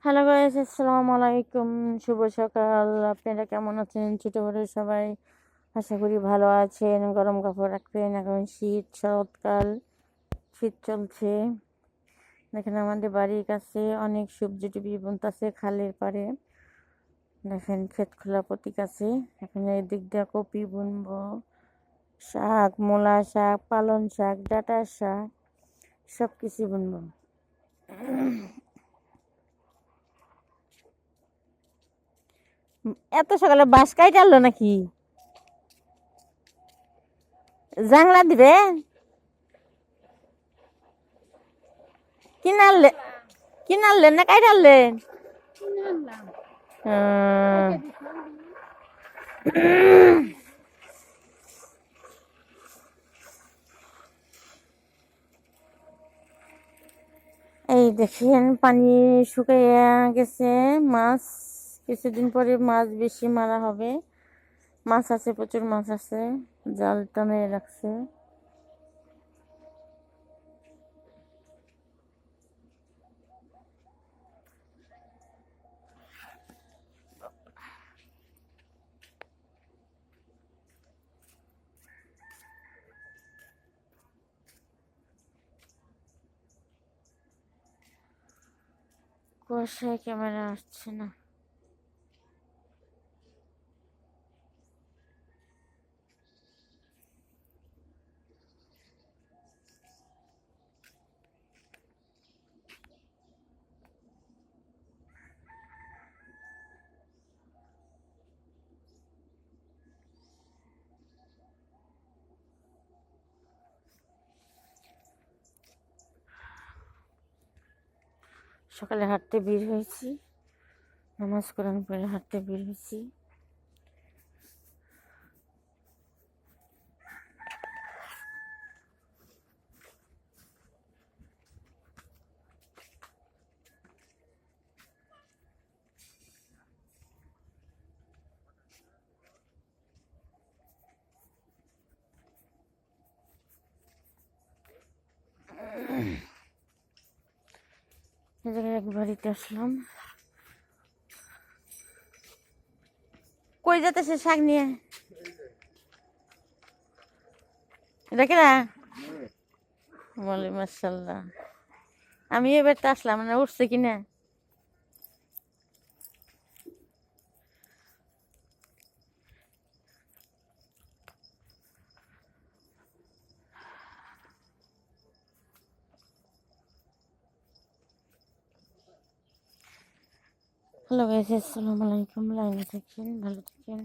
Hello guys, আসসালামু আলাইকুম। শুভ সকাল। আপনারা কেমন আছেন ছোট বড় সবাই? আশা করি ভালো আছেন। গরম কাপড় রাখবেন, এখন শরৎকাল, শীত চলছে। দেখেন আমাদের বাড়ির কাছে অনেক সবজি টুবি বুনতেছে খালের পাড়ে। দেখেন ক্ষেত খোলা প্রতীক আছে। এখন এই দিক দিয়ে কপি বুনবো, শাক, মূলা শাক, পালং শাক, ডাঁটা শাক, সব কিছু বুনবো। এত সকালে বাঁশ কাইটে আনলো নাকি? জাংলা দিবে? কিনারলে কিনারলেন না কাইটারলেন? এই দেখেন পানি শুকাইয়া গেছে। মাছ কিছুদিন পরে মাছ বেশি মারা হবে। মাছ আছে, প্রচুর মাছ আছে, জাল টানে রাখছে। কুয়াশায় ক্যামেরা আসছে না। সকালে হাঁটতে বের হয়েছি, নামাজ কোরআন পড়ে হাঁটতে বের হয়েছি। এই জায়গায় এক বাড়িতে আসলাম। কই যেতেছে শাক নিয়ে? এটা কেনা বলে মাশাল্লাহ। আমি এবার তো আসলাম, মানে উঠছে কিনা। হ্যালো গাইস, আসসালামু আলাইকুম। লাইনে থাকেন, ভালো থাকেন।